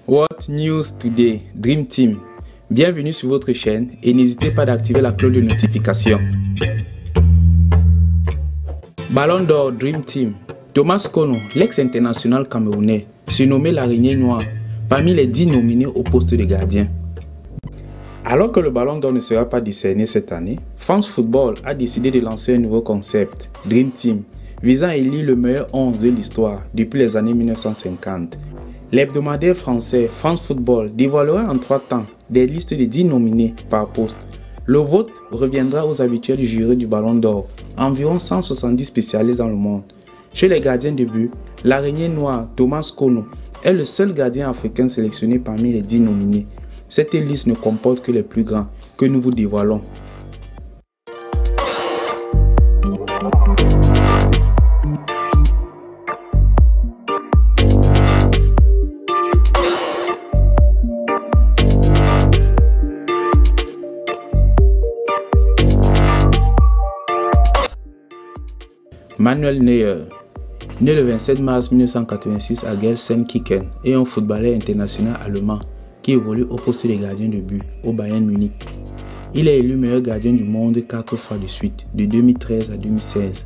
What News Today, Dream Team. Bienvenue sur votre chaîne et n'hésitez pas d'activer la cloche de notification. Ballon d'or Dream Team. Thomas Kono, l'ex-international camerounais, surnommé l'araignée noire, parmi les 10 nominés au poste de gardien. Alors que le Ballon d'or ne sera pas décerné cette année, France Football a décidé de lancer un nouveau concept, Dream Team, visant à élire le meilleur 11 de l'histoire depuis les années 1950. L'hebdomadaire français France Football dévoilera en 3 temps des listes de 10 nominés par poste. Le vote reviendra aux habituels jurys du Ballon d'or, environ 170 spécialistes dans le monde. Chez les gardiens de but, l'araignée noire Thomas Kono est le seul gardien africain sélectionné parmi les 10 nominés. Cette liste ne comporte que les plus grands que nous vous dévoilons. Manuel Neuer, né le 27 mars 1986 à Gelsenkirchen, est un footballeur international allemand qui évolue au poste de gardien de but au Bayern Munich. Il est élu meilleur gardien du monde 4 fois de suite, de 2013 à 2016.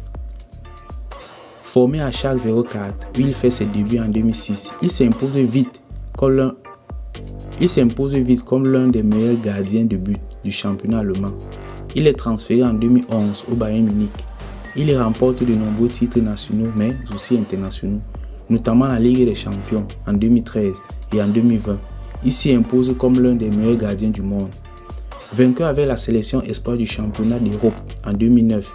Formé à Schalke 04, où il fait ses débuts en 2006, il s'impose vite comme l'un des meilleurs gardiens de but du championnat allemand. Il est transféré en 2011 au Bayern Munich. Il y remporte de nombreux titres nationaux mais aussi internationaux, notamment la Ligue des Champions en 2013 et en 2020. Il s'y impose comme l'un des meilleurs gardiens du monde. Vainqueur avec la sélection espoir du championnat d'Europe en 2009,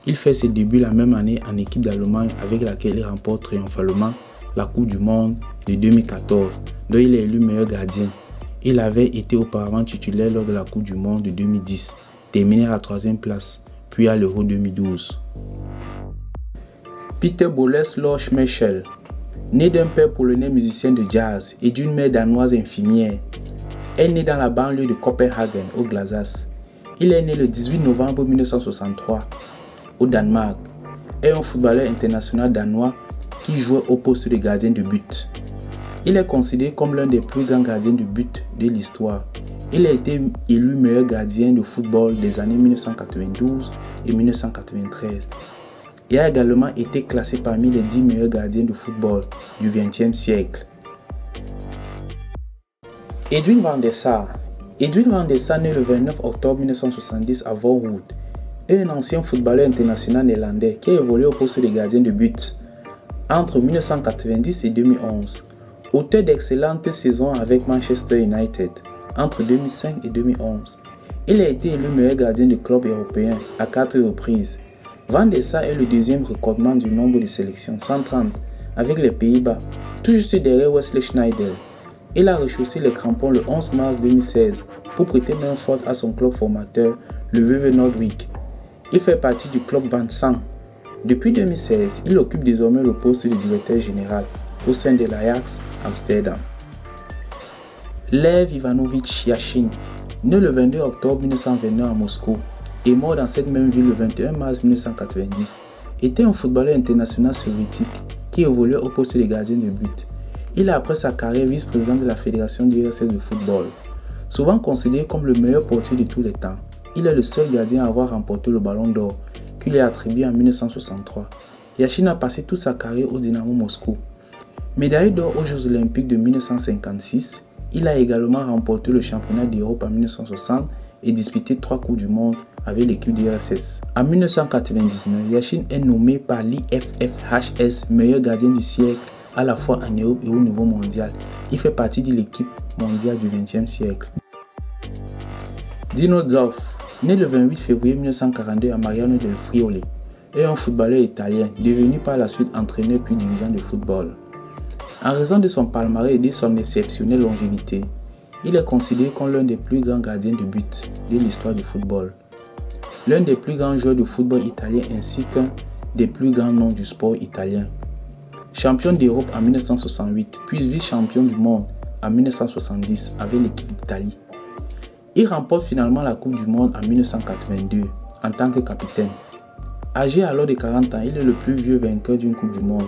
il fait ses débuts la même année en équipe d'Allemagne avec laquelle il remporte triomphalement la Coupe du Monde de 2014, dont il est élu meilleur gardien. Il avait été auparavant titulaire lors de la Coupe du Monde de 2010, terminé à la 3e place, puis à l'Euro 2012. Peter Boleslaw Schmeichel, né d'un père polonais musicien de jazz et d'une mère danoise infirmière, est né dans la banlieue de Copenhagen, au Glasas. Il est né le 18 novembre 1963 au Danemark, est un footballeur international danois qui jouait au poste de gardien de but. Il est considéré comme l'un des plus grands gardiens de but de l'histoire. Il a été élu meilleur gardien de football des années 1992 et 1993. Il a également été classé parmi les 10 meilleurs gardiens de football du XXe siècle. Edwin van der Sar. Edwin van der Sar, né le 29 octobre 1970 à Voorhout, est un ancien footballeur international néerlandais qui a évolué au poste de gardien de but entre 1990 et 2011. Auteur d'excellentes saisons avec Manchester United entre 2005 et 2011. Il a été élu meilleur gardien de club européen à 4 reprises. Van der Sar est le deuxième recordman du nombre de sélections, 130, avec les Pays-Bas, tout juste derrière Wesley Sneijder. Il a rechaussé les crampons le 11 mars 2016 pour prêter main forte à son club formateur, le VV Nordwijk. Il fait partie du club Van Sang. Depuis 2016, il occupe désormais le poste de directeur général au sein de l'Ajax Amsterdam. Lev Ivanovich Yashin, né le 22 octobre 1929 à Moscou et mort dans cette même ville le 21 mars 1990, était un footballeur international soviétique qui évoluait au poste de gardien de but. Il est après sa carrière vice-président de la fédération du URSS de football. Souvent considéré comme le meilleur portier de tous les temps, il est le seul gardien à avoir remporté le Ballon d'or qu'il est attribué en 1963. Yashin a passé toute sa carrière au Dynamo Moscou. Médaillé d'or aux Jeux Olympiques de 1956, il a également remporté le championnat d'Europe en 1960 et disputé 3 Coupes du Monde avec l'équipe du RSS. En 1999, Yashin est nommé par l'IFFHS meilleur gardien du siècle à la fois en Europe et au niveau mondial. Il fait partie de l'équipe mondiale du XXe siècle. Dino Zoff, né le 28 février 1942 à Mariano del Friuli, est un footballeur italien devenu par la suite entraîneur puis dirigeant de football. En raison de son palmarès et de son exceptionnelle longévité, il est considéré comme l'un des plus grands gardiens de but de l'histoire du football. L'un des plus grands joueurs de football italien ainsi qu'un des plus grands noms du sport italien. Champion d'Europe en 1968, puis vice-champion du monde en 1970 avec l'équipe d'Italie. Il remporte finalement la Coupe du Monde en 1982 en tant que capitaine. Âgé alors de 40 ans, il est le plus vieux vainqueur d'une Coupe du Monde.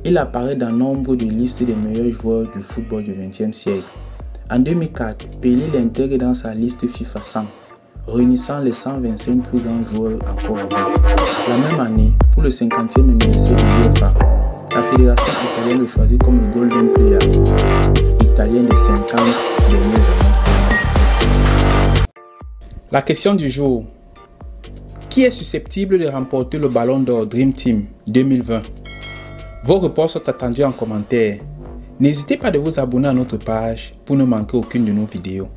Il apparaît dans nombre de listes des meilleurs joueurs du football du XXe siècle. En 2004, Pelé l'intègre dans sa liste FIFA 100, réunissant les 125 plus grands joueurs encore au monde. La même année, pour le 50e anniversaire de l'UEFA, la fédération italienne le choisit comme le Golden Player italien des 50 dernières années. La question du jour. Qui est susceptible de remporter le Ballon d'Or Dream Team 2020? Vos réponses sont attendues en commentaire. N'hésitez pas de vous abonner à notre page pour ne manquer aucune de nos vidéos.